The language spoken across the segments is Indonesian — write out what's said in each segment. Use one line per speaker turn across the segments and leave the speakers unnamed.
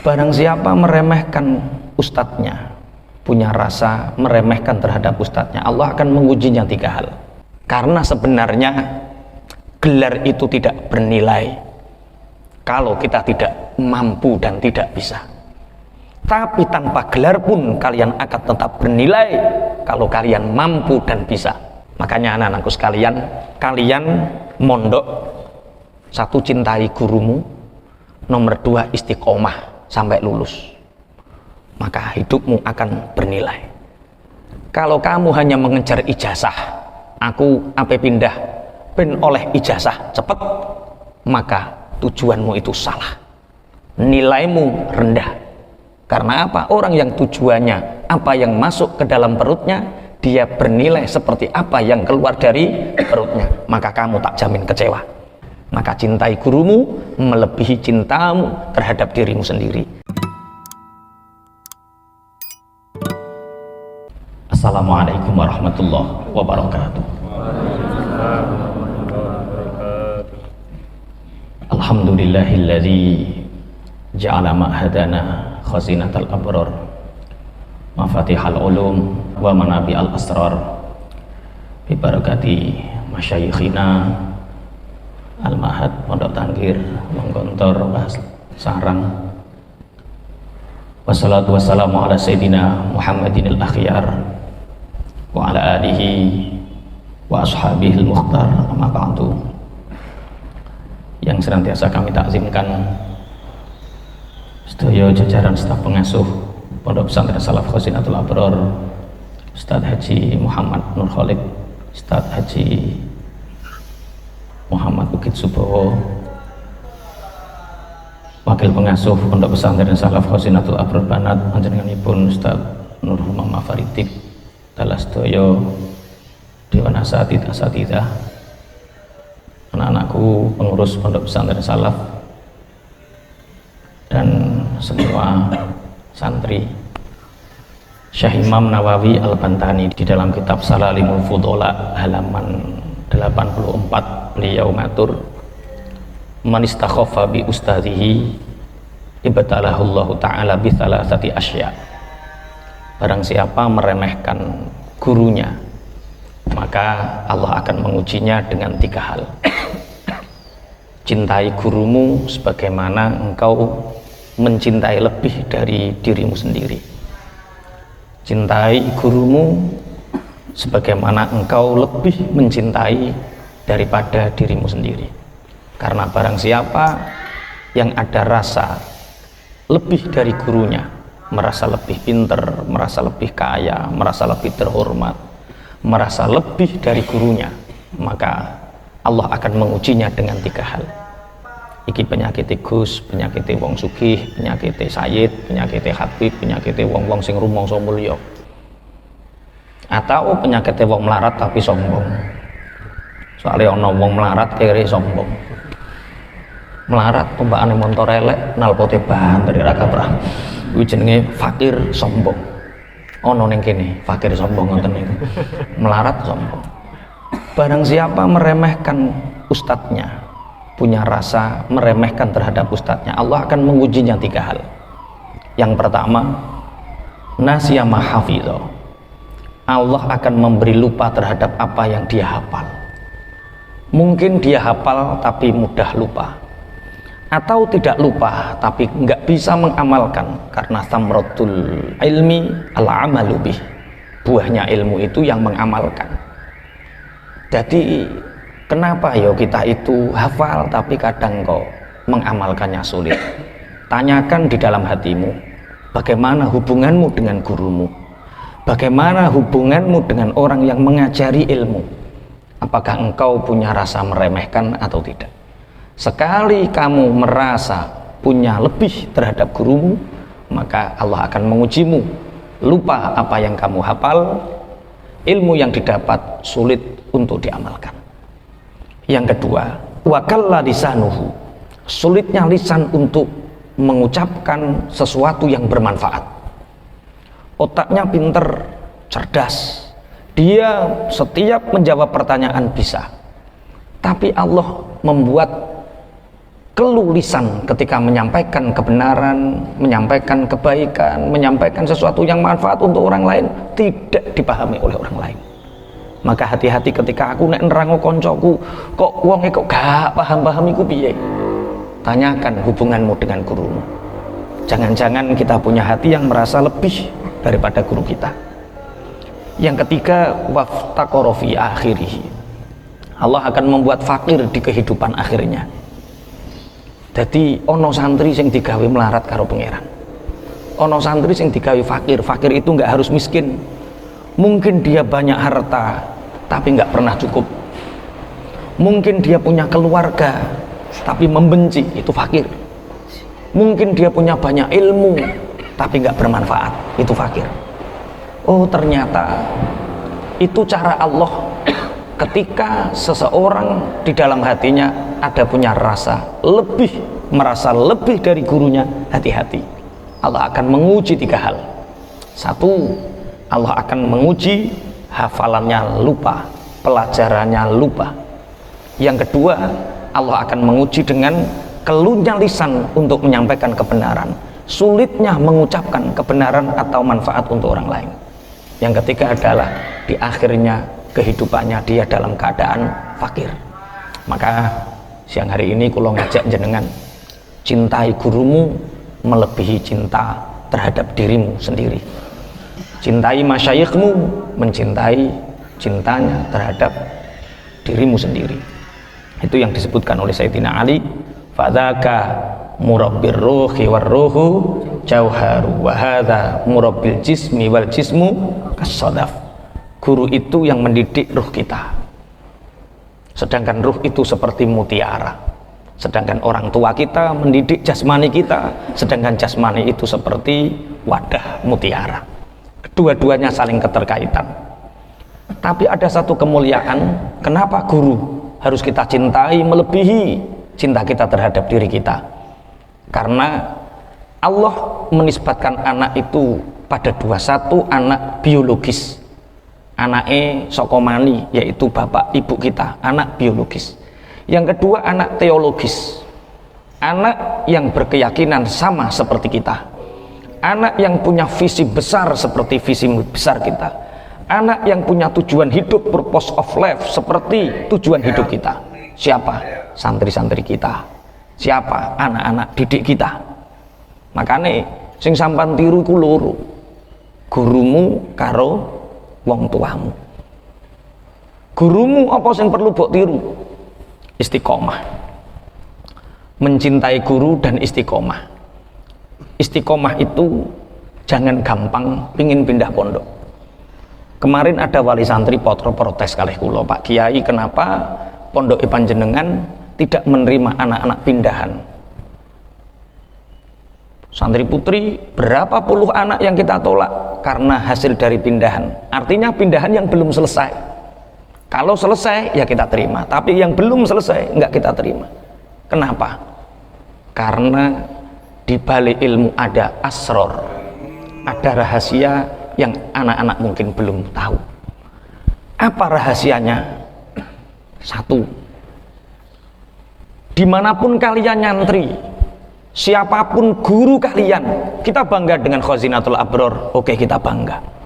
Barang siapa meremehkan ustadznya, punya rasa meremehkan terhadap ustadznya, Allah akan mengujinya 3 hal. Karena sebenarnya gelar itu tidak bernilai kalau kita tidak mampu dan tidak bisa. Tapi tanpa gelar pun kalian akan tetap bernilai kalau kalian mampu dan bisa. Makanya anak-anakku sekalian, kalian mondok, 1 cintai gurumu, nomor 2 istiqomah sampai lulus, maka hidupmu akan bernilai. Kalau kamu hanya mengejar ijazah, aku ape pindah ben oleh ijazah cepet, maka tujuanmu itu salah, nilaimu rendah. Karena apa? Orang yang tujuannya apa yang masuk ke dalam perutnya, dia bernilai seperti apa yang keluar dari perutnya, maka kamu tak jamin kecewa. Maka cintai gurumu melebihi cintamu terhadap dirimu sendiri. Assalamualaikum warahmatullahi wabarakatuh. Alhamdulillahilladzi ja'ala ma'hadana khazinatal abrar mafatihal ulum wa manabi'al asrar bi barakati masyayikhina Al-Mahad Pondok Tangkir Menggontor Sarang. Wassalatu wassalamu ala sayyidina Muhammadin al-akhyar wa ala alihi wa ashabihi al-mukhtar, amma ba'du. Yang senantiasa kami takzimkan sedaya jajaran staf pengasuh Pondok Pesantren Salaf Khazinatul Abrar, Ustadz Haji Muhammad Nur Khalid, Ustadz Haji Muhammad Bukit Subowo, Wakil Pengasuh Pondok Pesantren Salaf Khazinatul Abrar Banat, panjenenganipun Ustaz Nur Humamah Faridib, dalas sedaya Dewan Asatidzah, anak-anakku pengurus Pondok Pesantren Salaf, dan semua santri. Syekh Imam Nawawi Al-Bantani di dalam kitab Salalimul Fudola halaman 84 beliau matur, man istakhaffa bi ustadzihi ibtalahullahu ta'ala bi thalathati asya. Barang siapa meremehkan gurunya, maka Allah akan mengujinya dengan 3 hal. Cintai gurumu sebagaimana engkau mencintai lebih dari dirimu sendiri. Cintai gurumu sebagaimana engkau lebih mencintai daripada dirimu sendiri. Karena barang siapa yang ada rasa lebih dari gurunya, merasa lebih pinter, merasa lebih kaya, merasa lebih terhormat, merasa lebih dari gurunya, maka Allah akan mengujinya dengan 3 hal. Iki penyakit Gus, penyakit wong sugih, penyakit Sayyid, penyakit Habib, penyakit wong-wong sing rumangsa mulya. Atau penyakit wong melarat tapi sombong. Soalnya ana wong melarat kere sombong. Melarat pembakane montor elek nalpote bahan dari raka prah. Kuwi jenenge fakir sombong. Ana ning kene fakir sombong ngoten niku. Melarat sombong. Barang siapa meremehkan ustadznya, punya rasa meremehkan terhadap ustadznya, Allah akan mengujinya 3 hal. Yang pertama, nasiya ma hafidha. Allah akan memberi lupa terhadap apa yang dia hafal. Mungkin dia hafal tapi mudah lupa, atau tidak lupa tapi nggak bisa mengamalkan, karena samratul ilmi al-amalu bih. Buahnya ilmu itu yang mengamalkan. Jadi kenapa ya kita itu hafal tapi kadang kok mengamalkannya sulit? Tanyakan di dalam hatimu, bagaimana hubunganmu dengan gurumu? Bagaimana hubunganmu dengan orang yang mengajari ilmu? Apakah engkau punya rasa meremehkan atau tidak? Sekali kamu merasa punya lebih terhadap gurumu, maka Allah akan mengujimu. Lupa apa yang kamu hafal, ilmu yang didapat sulit untuk diamalkan. Yang kedua, wakalla lisanuhu, sulitnya lisan untuk mengucapkan sesuatu yang bermanfaat. Otaknya pinter, cerdas, dia setiap menjawab pertanyaan bisa, tapi Allah membuat keluh lisan ketika menyampaikan kebenaran, menyampaikan kebaikan, menyampaikan sesuatu yang manfaat untuk orang lain tidak dipahami oleh orang lain. Maka hati-hati ketika aku nek nerango koncoku kok wonge kok gak paham-paham iku piye. Tanyakan hubunganmu dengan gurumu. Jangan-jangan kita punya hati yang merasa lebih daripada guru kita. Yang ketiga, waftaqara fi akhirih. Allah akan membuat fakir di kehidupan akhirnya. Jadi ono santri sing digawe melarat karo pangeran. Ono santri sing digawe fakir. Fakir itu nggak harus miskin. Mungkin dia banyak harta tapi nggak pernah cukup. Mungkin dia punya keluarga tapi membenci, itu fakir. Mungkin dia punya banyak ilmu tapi nggak bermanfaat, itu fakir. Oh, ternyata itu cara Allah ketika seseorang di dalam hatinya ada punya merasa lebih dari gurunya. Hati-hati, Allah akan menguji 3 hal. 1, Allah akan menguji hafalannya lupa, pelajarannya lupa. Yang kedua, Allah akan menguji dengan keluhnya lisan untuk menyampaikan kebenaran, sulitnya mengucapkan kebenaran atau manfaat untuk orang lain. Yang ketiga adalah di akhirnya kehidupannya dia dalam keadaan fakir. Maka siang hari ini kula ngajak jenengan, cintai gurumu melebihi cinta terhadap dirimu sendiri. Cintai masyayikhmu mencintai cintanya terhadap dirimu sendiri. Itu yang disebutkan oleh Sayyidina Ali, fadzaka murabbir ruhi war ruhu jauharu wa hadza murabbil jismi wal jismu kasadaf. Guru itu yang mendidik ruh kita, sedangkan ruh itu seperti mutiara. Sedangkan orang tua kita mendidik jasmani kita, sedangkan jasmani itu seperti wadah mutiara. Kedua-duanya saling keterkaitan. Tapi ada satu kemuliaan, kenapa guru harus kita cintai melebihi cinta kita terhadap diri kita? Karena Allah menisbatkan anak itu pada 2. 1 anak biologis, anake sokomani, yaitu bapak ibu kita, anak biologis. Yang kedua anak teologis, anak yang berkeyakinan sama seperti kita, anak yang punya visi besar seperti visi besar kita, anak yang punya tujuan hidup, purpose of life seperti tujuan hidup kita. Siapa? Santri-santri kita. Siapa? Anak-anak didik kita. Makanya sing sampan tiru iku loro, gurumu karo wong tuamu. Gurumu apa sing perlu mbok tiru? Istiqomah, mencintai guru dan istiqomah. Istiqomah itu jangan gampang pingin pindah pondok. Kemarin ada wali santri protes kalih kula, Pak Kiai, kenapa pondok panjenengan tidak menerima anak-anak pindahan? Santri putri berapa puluh anak yang kita tolak karena hasil dari pindahan. Artinya pindahan yang belum selesai. Kalau selesai ya kita terima, tapi yang belum selesai enggak kita terima. Kenapa? Karena di balik ilmu ada asror, ada rahasia yang anak-anak mungkin belum tahu. Apa rahasianya? 1, dimanapun kalian nyantri, siapapun guru kalian, kita bangga dengan khazinatul abror. Oke, kita bangga.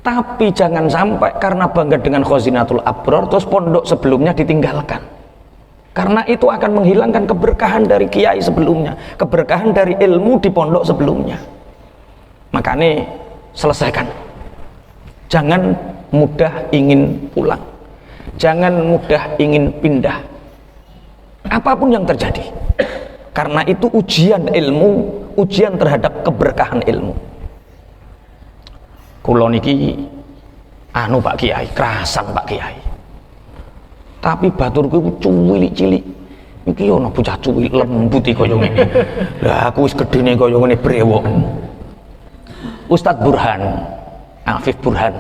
Tapi jangan sampai karena bangga dengan khazinatul abror terus pondok sebelumnya ditinggalkan. Karena itu akan menghilangkan keberkahan dari kiai sebelumnya, keberkahan dari ilmu di pondok sebelumnya. Makanya selesaikan. Jangan mudah ingin pulang, jangan mudah ingin pindah, apapun yang terjadi. Karena itu ujian ilmu, ujian terhadap keberkahan ilmu. Kulo niki Pak Kiai, kerasan Pak Kiai. Tapi baturku cilik-cilik. Iki ana bocah cuwil lembut kaya ngene. Lah aku wis gedene kaya ngene brewok. Ustadz Burhan, Afif Burhan,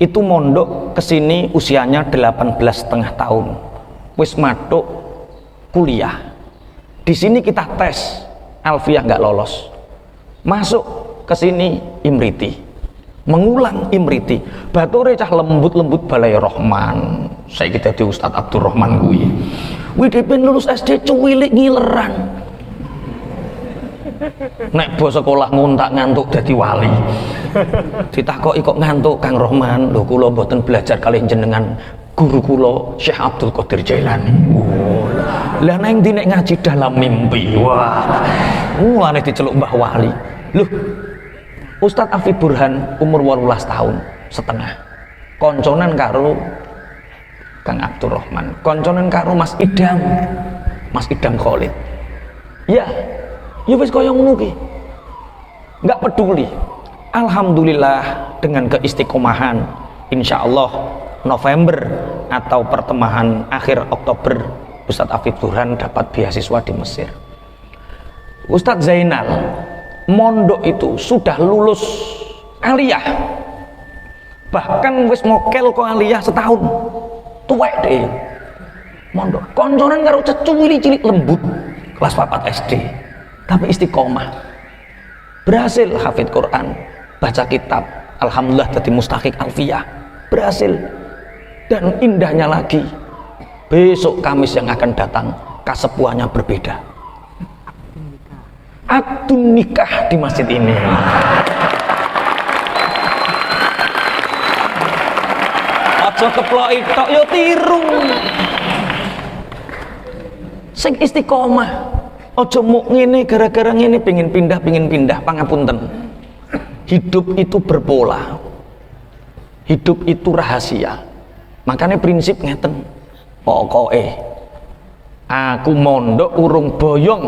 itu mondok kesini usianya 18,5 tahun. Wis maduk kuliah. Di sini kita tes, Alfiah nggak lolos. Masuk ke sini Imriti. Mengulang Imriti, bature cah lembut-lembut balai Rahman. Saya kita di Ustadz Abdurrahman kuwi. WDP lulus SD cuwilik ngileran. Nek bos sekolah nguntak ngantuk dadi wali. Ditakoki kok ngantuk Kang Rohman, lho kula mboten belajar kalih jenengan guru kula Syekh Abdul Qadir Jailani. Oh, lah nang ndi nek ngaji dalam mimpi. Wah. Mulane diceluk Mbah Wali. Loh, Ustadz Afi Burhan umur 18 tahun setengah. Konconan karo Kang Abdurrahman, konconan karo Mas Idam Khalid. Ya wis kaya ngono ki. Enggak peduli. Alhamdulillah dengan keistiqomahan, insya Allah November atau pertengahan akhir Oktober Ustadz Afif Burhan dapat beasiswa di Mesir. Ustadz Zainal mondok itu sudah lulus aliyah, bahkan wis mokel ko aliyah setahun, tuwek deh mondok. Konconan karo cecuwili cilik lembut kelas 4 SD, tapi istiqomah, berhasil hafid Quran, baca kitab, alhamdulillah jadi mustahik alfiyah, berhasil. Dan indahnya lagi, besok Kamis yang akan datang kasepuhannya berbeda, akad nikah di masjid ini. Aja keploki tok yo tiru. Sing istiqomah, aja muk ngene gara-gara ngene pengin pindah pangapunten. Hidup itu berpola. Hidup itu rahasia. Makanya prinsip ngeten. Pokoke aku mondok urung boyong,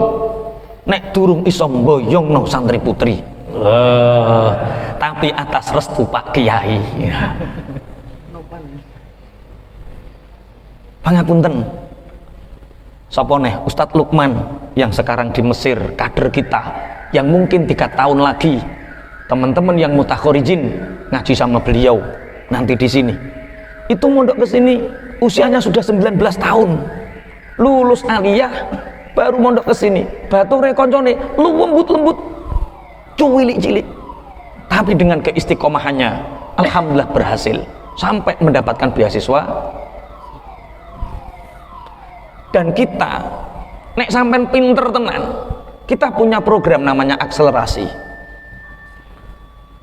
nek durung iso boyong no santri putri. Tapi atas restu Pak Kiai. Pangapunten. Sapa neh Ustadz Lukman yang sekarang di Mesir, kader kita yang mungkin 3 tahun lagi teman-teman yang mutakhorijin ngaji sama beliau nanti di sini. Itu mondok ke sini usianya sudah 19 tahun. Lulus aliyah baru mondok ke sini. Bature koncone lu lembut-lembut, cuwilik-cilik. Tapi dengan keistiqomahannya alhamdulillah berhasil sampai mendapatkan beasiswa. Dan kita nek sampean pinter tenan, kita punya program namanya akselerasi.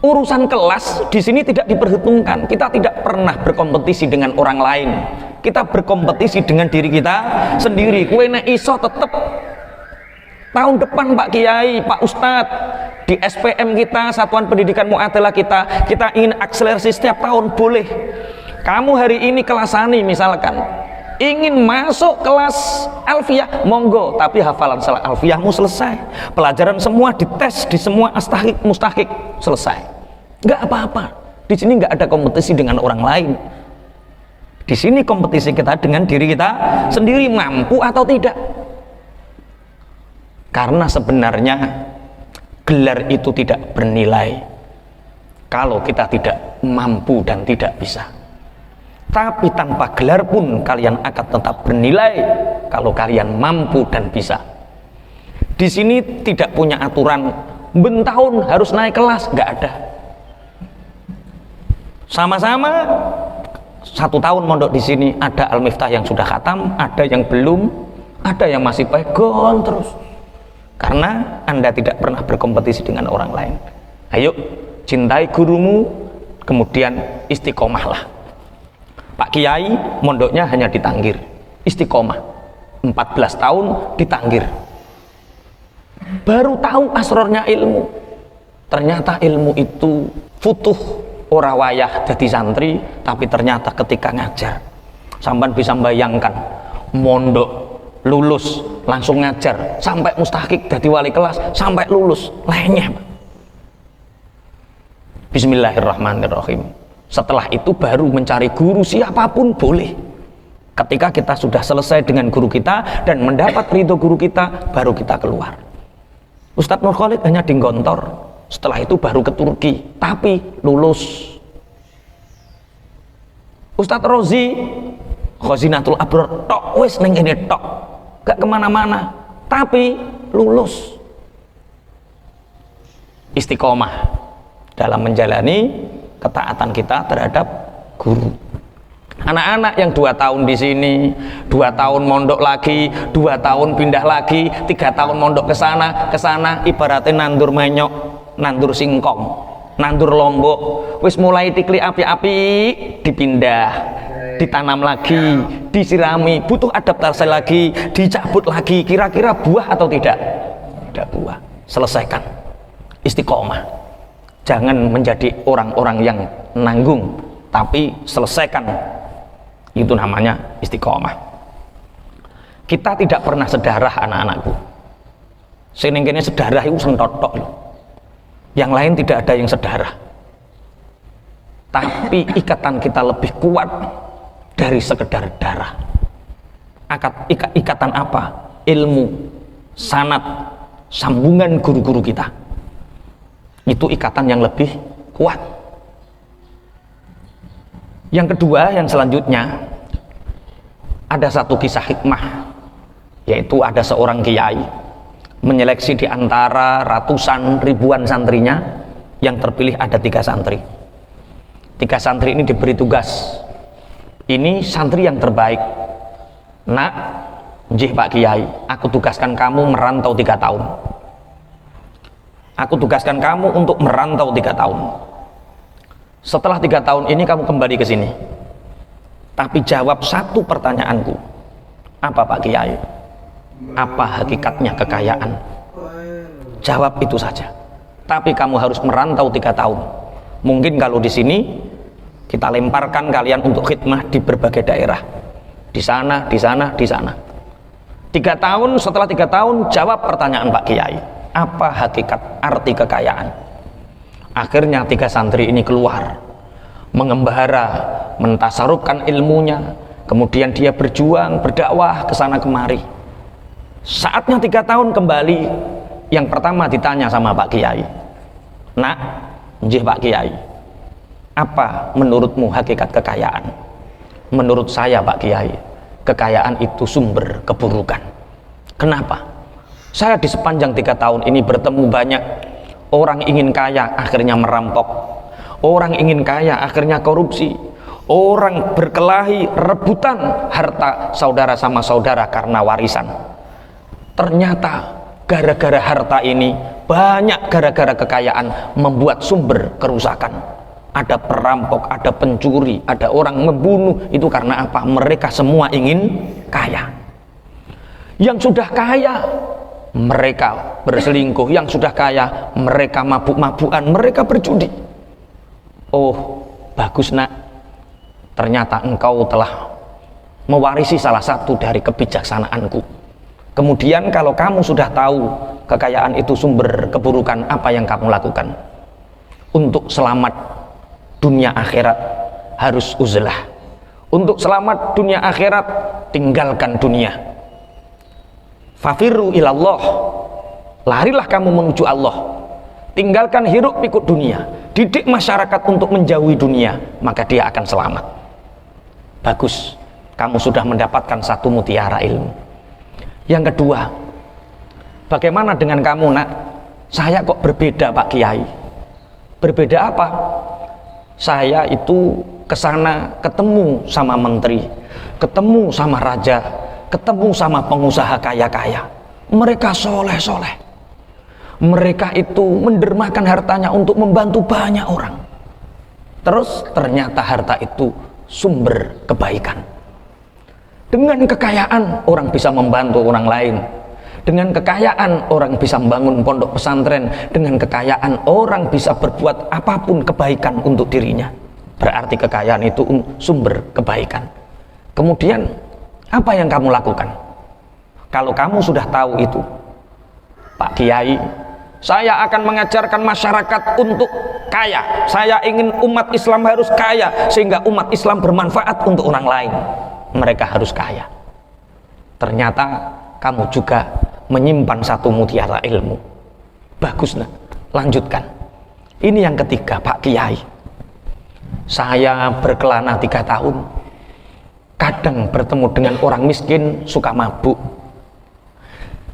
Urusan kelas di sini tidak diperhitungkan. Kita tidak pernah berkompetisi dengan orang lain. Kita berkompetisi dengan diri kita sendiri. Kowe nek iso tetep tahun depan Pak Kiai, Pak Ustadz, di SPM kita, Satuan Pendidikan Mu'adalah kita ingin akselerasi setiap tahun, boleh. Kamu hari ini kelas sani misalkan, ingin masuk kelas alfiyah, monggo, tapi hafalan salah alfiyahmu selesai, pelajaran semua dites di semua astahik mustahik selesai, nggak apa-apa. Di sini nggak ada kompetisi dengan orang lain. Di sini kompetisi kita dengan diri kita sendiri, mampu atau tidak. Karena sebenarnya gelar itu tidak bernilai kalau kita tidak mampu dan tidak bisa. Tapi tanpa gelar pun kalian akan tetap bernilai kalau kalian mampu dan bisa. Di sini tidak punya aturan bentahun harus naik kelas, nggak ada. Sama-sama 1 tahun mondok di sini, ada Al-Miftah yang sudah khatam, ada yang belum, ada yang masih pegon terus. Karena Anda tidak pernah berkompetisi dengan orang lain. Ayo, cintai gurumu, kemudian istiqomahlah. Pak Kiai mondoknya hanya di Tanggir, istiqomah 14 tahun di Tanggir. Baru tahu asrornya ilmu. Ternyata ilmu itu futuh ora wayah jadi santri, tapi ternyata ketika ngajar sampean bisa membayangkan mondok lulus langsung ngajar sampai mustahik jadi wali kelas sampai lulus lainnya. Bismillahirrahmanirrahim. Setelah itu baru mencari guru siapapun boleh. Ketika kita sudah selesai dengan guru kita dan mendapat ridho guru kita, baru kita keluar. Ustadz Nur Khalid hanya di Gontor, setelah itu baru ke Turki, tapi lulus. Ustadz Rozi Khazinatul Abror tok wis ning ini tok, gak kemana-mana, tapi lulus. Istiqomah dalam menjalani ketaatan kita terhadap guru. Anak-anak yang 2 tahun di sini, 2 tahun mondok lagi, 2 tahun pindah lagi, 3 tahun mondok ke sana, ibaratnya nandur menyok, nandur singkong, nandur lombok, wis mulai tikli api-api, dipindah, ditanam lagi, disirami, butuh adaptasi lagi, dicabut lagi, kira-kira buah atau tidak? Tidak buah. Selesaikan, istiqomah. Jangan menjadi orang-orang yang nanggung, tapi selesaikan. Itu namanya istiqomah. Kita tidak pernah sedarah anak-anakku. Senengkene sedarah itu sentotok loh. Yang lain tidak ada yang sedarah. Tapi ikatan kita lebih kuat dari sekedar darah. Ikatan apa? Ilmu, sanad, sambungan guru-guru kita. Itu ikatan yang lebih kuat. Yang kedua, yang selanjutnya, ada satu kisah hikmah, yaitu ada seorang kiai menyeleksi di antara ratusan ribuan santrinya, yang terpilih ada 3 santri. 3 santri ini diberi tugas, ini santri yang terbaik. Nak, njih Pak Kiai, aku tugaskan kamu merantau 3 tahun. Aku tugaskan kamu untuk merantau 3 tahun. Setelah 3 tahun ini kamu kembali ke sini. Tapi jawab satu pertanyaanku. Apa Pak Kiai? Apa hakikatnya kekayaan? Jawab itu saja. Tapi kamu harus merantau 3 tahun. Mungkin kalau di sini kita lemparkan kalian untuk khidmah di berbagai daerah. Di sana, di sana, di sana. 3 tahun, setelah 3 tahun jawab pertanyaan Pak Kiai. Apa hakikat arti kekayaan? Akhirnya 3 santri ini keluar, mengembara, mentasarufkan ilmunya, kemudian dia berjuang, berdakwah ke sana kemari. Saatnya 3 tahun kembali, yang pertama ditanya sama Pak Kiai, nak, njih Pak Kiai, apa menurutmu hakikat kekayaan? Menurut saya Pak Kiai, kekayaan itu sumber keburukan. Kenapa? Saya di sepanjang 3 tahun ini bertemu banyak orang ingin kaya akhirnya merampok, orang ingin kaya akhirnya korupsi, orang berkelahi rebutan harta saudara sama saudara karena warisan. Ternyata gara-gara harta ini, banyak gara-gara kekayaan membuat sumber kerusakan. Ada perampok, ada pencuri, ada orang membunuh. Itu karena apa? Mereka semua ingin kaya. Yang sudah kaya mereka berselingkuh, yang sudah kaya mereka mabuk-mabukan, mereka berjudi. Oh, bagus nak, ternyata engkau telah mewarisi salah satu dari kebijaksanaanku. Kemudian kalau kamu sudah tahu kekayaan itu sumber keburukan, apa yang kamu lakukan? Untuk selamat dunia akhirat harus uzlah. Untuk selamat dunia akhirat tinggalkan dunia. Fafirru ilallah, larilah kamu menuju Allah. Tinggalkan hiruk pikuk dunia, didik masyarakat untuk menjauhi dunia, maka dia akan selamat. Bagus, kamu sudah mendapatkan satu mutiara ilmu. Yang kedua, bagaimana dengan kamu nak? Saya kok berbeda Pak Kiai. Berbeda apa? Saya itu kesana ketemu sama menteri, ketemu sama raja, ketemu sama pengusaha kaya-kaya. Mereka soleh-soleh. Mereka itu mendermakan hartanya untuk membantu banyak orang. Terus ternyata harta itu sumber kebaikan. Dengan kekayaan orang bisa membantu orang lain. Dengan kekayaan orang bisa membangun pondok pesantren. Dengan kekayaan orang bisa berbuat apapun kebaikan untuk dirinya. Berarti kekayaan itu sumber kebaikan. Kemudian apa yang kamu lakukan? Kalau kamu sudah tahu itu, Pak Kiai, saya akan mengajarkan masyarakat untuk kaya. Saya ingin umat Islam harus kaya, sehingga umat Islam bermanfaat untuk orang lain. Mereka harus kaya. Ternyata kamu juga menyimpan satu mutiara ilmu. Bagus nak, lanjutkan. Ini yang ketiga Pak Kiai. Saya berkelana 3 tahun. Kadang bertemu dengan orang miskin suka mabuk.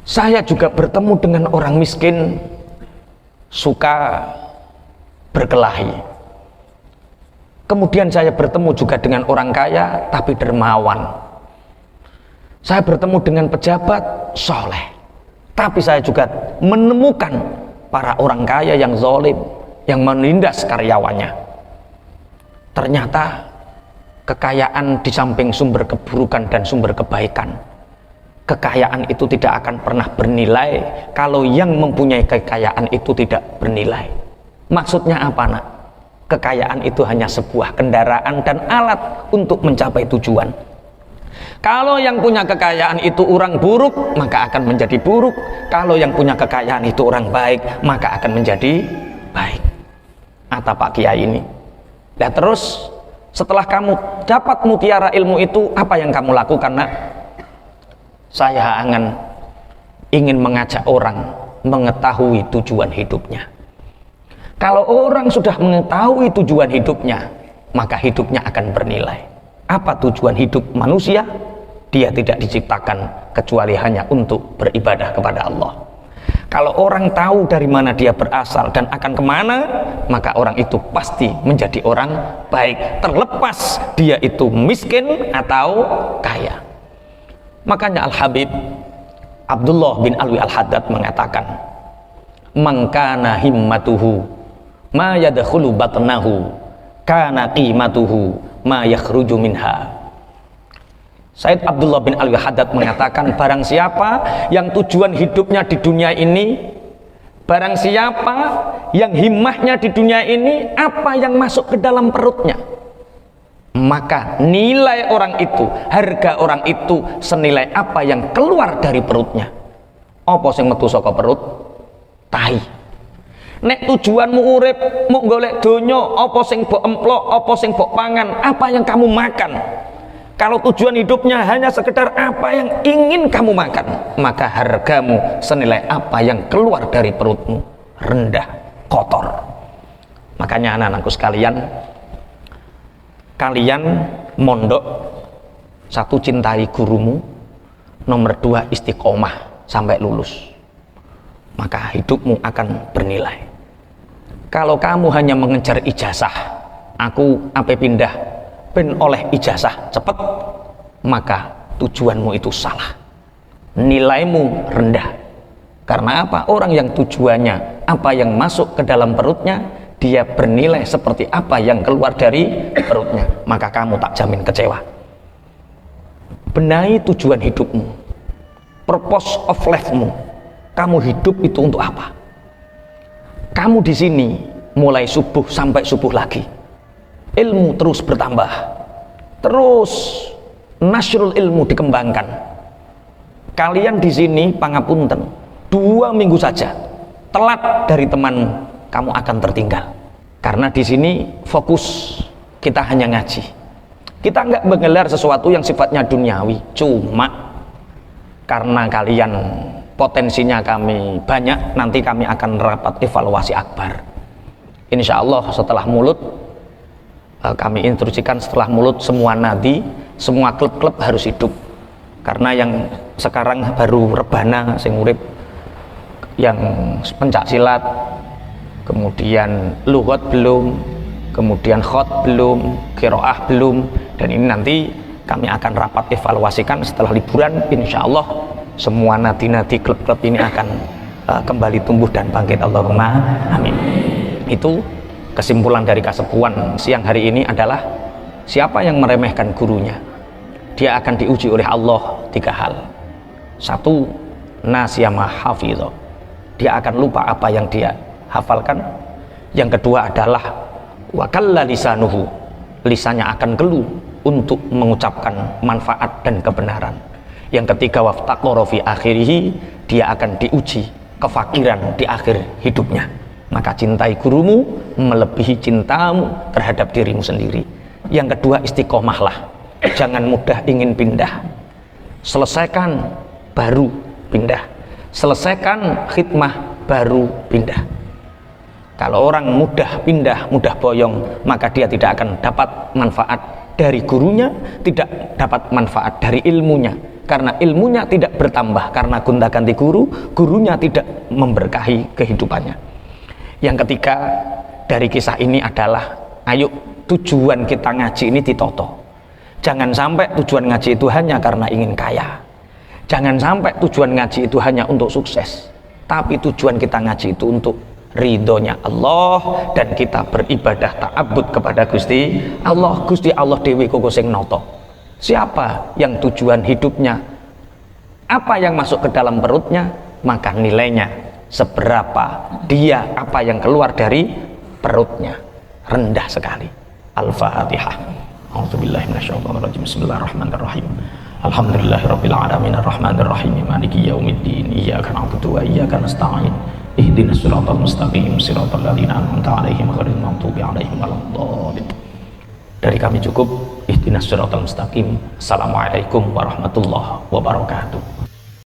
Saya juga bertemu dengan orang miskin suka berkelahi. Kemudian saya bertemu juga dengan orang kaya tapi dermawan. Saya bertemu dengan pejabat soleh, tapi saya juga menemukan para orang kaya yang zalim, yang menindas karyawannya. Ternyata kekayaan di samping sumber keburukan dan sumber kebaikan, kekayaan itu tidak akan pernah bernilai kalau yang mempunyai kekayaan itu tidak bernilai. Maksudnya apa, nak? Kekayaan itu hanya sebuah kendaraan dan alat untuk mencapai tujuan. Kalau yang punya kekayaan itu orang buruk, maka akan menjadi buruk. Kalau yang punya kekayaan itu orang baik, maka akan menjadi baik. Kata Pak Kiai ini. Dan terus setelah kamu dapat mutiara ilmu itu, apa yang kamu lakukan, nak? Saya ingin mengajak orang mengetahui tujuan hidupnya. Kalau orang sudah mengetahui tujuan hidupnya, maka hidupnya akan bernilai. Apa tujuan hidup manusia? Dia tidak diciptakan kecuali hanya untuk beribadah kepada Allah. Kalau orang tahu dari mana dia berasal dan akan kemana, maka orang itu pasti menjadi orang baik, terlepas dia itu miskin atau kaya. Makanya Al-Habib Abdullah bin Alwi Al-Haddad mengatakan, "Man kana himmatuhu ma yadkhulu batnahu kana qimatuhu ma yakhruju minha." Said Abdullah bin Alwi Al-Haddad mengatakan, barang siapa yang tujuan hidupnya di dunia ini, barang siapa yang himmahnya di dunia ini apa yang masuk ke dalam perutnya, maka nilai orang itu, harga orang itu senilai apa yang keluar dari perutnya. Apa sing metu saka perut? Tai. Nek tujuanmu urip mau golek donya, apa sing mbok emplok, apa sing mbok pangan, apa yang kamu makan. Kalau tujuan hidupnya hanya sekedar apa yang ingin kamu makan, maka hargamu senilai apa yang keluar dari perutmu, rendah, kotor. Makanya anak-anakku sekalian, kalian mondok, satu, cintai gurumu, nomor dua, istiqomah sampai lulus, maka hidupmu akan bernilai. Kalau kamu hanya mengejar ijazah, aku apa pindah ben oleh ijazah cepet, maka tujuanmu itu salah, nilaimu rendah. Karena apa? Orang yang tujuannya apa yang masuk ke dalam perutnya, dia bernilai seperti apa yang keluar dari perutnya, maka kamu tak jamin kecewa. Benahi tujuan hidupmu, purpose of life-mu. Kamu hidup itu untuk apa? Kamu di sini mulai subuh sampai subuh lagi, ilmu terus bertambah, terus nasrul ilmu dikembangkan. Kalian di sini pangapunten, 2 minggu saja telat dari teman, kamu akan tertinggal. Karena di sini fokus kita hanya ngaji, kita nggak menggelar sesuatu yang sifatnya duniawi. Cuma karena kalian potensinya kami banyak, nanti kami akan rapat evaluasi akbar. Insya Allah setelah mulut, kami instruksikan setelah mulut semua nadi, semua klub-klub harus hidup. Karena yang sekarang baru rebana sing urip, yang pencak silat, kemudian lughat belum, kemudian khot belum, qiraah belum, dan ini nanti kami akan rapat evaluasikan setelah liburan. Insya Allah semua nadi-nadi klub-klub ini akan kembali tumbuh dan bangkit. Allahumma amin. Itu kesimpulan dari kasepuan siang hari ini adalah, siapa yang meremehkan gurunya, dia akan diuji oleh Allah 3 hal. 1, nasiyama hafidho, dia akan lupa apa yang dia hafalkan. Yang kedua adalah wakalla lisanuhu, lisannya akan keluh untuk mengucapkan manfaat dan kebenaran. Yang ketiga waftaqara fi akhirih, dia akan diuji kefakiran di akhir hidupnya. Maka cintai gurumu melebihi cintamu terhadap dirimu sendiri. Yang kedua, istiqomahlah, jangan mudah ingin pindah. Selesaikan baru pindah, selesaikan khidmah baru pindah. Kalau orang mudah pindah, mudah boyong, maka dia tidak akan dapat manfaat dari gurunya, tidak dapat manfaat dari ilmunya. Karena ilmunya tidak bertambah karena gonta-ganti guru, gurunya tidak memberkahi kehidupannya. Yang ketiga dari kisah ini adalah, ayo tujuan kita ngaji ini ditoto. Jangan sampai tujuan ngaji itu hanya karena ingin kaya. Jangan sampai tujuan ngaji itu hanya untuk sukses. Tapi tujuan kita ngaji itu untuk ridhonya Allah, dan kita beribadah ta'abbud kepada Gusti Allah. Gusti Allah dewi koko sing noto. Siapa yang tujuan hidupnya apa yang masuk ke dalam perutnya, maka nilainya seberapa dia apa yang keluar dari perutnya. Rendah sekali. Al-Fatihah. A'udzubillahi minasyaitonirrajim. Bismillahirrahmanirrahim. Alhamdulillahirabbil alamin arrahmanir rahim maliki yaumiddin iyyaka na'budu wa iyyaka nasta'in ihdinas siratal mustaqim siratal ladzina an'amta 'alaihim ghairil maghdubi 'alaihim waladdallin. Dari kami cukup. Ihdinas siratal mustaqim. Assalamualaikum warahmatullahi wabarakatuh.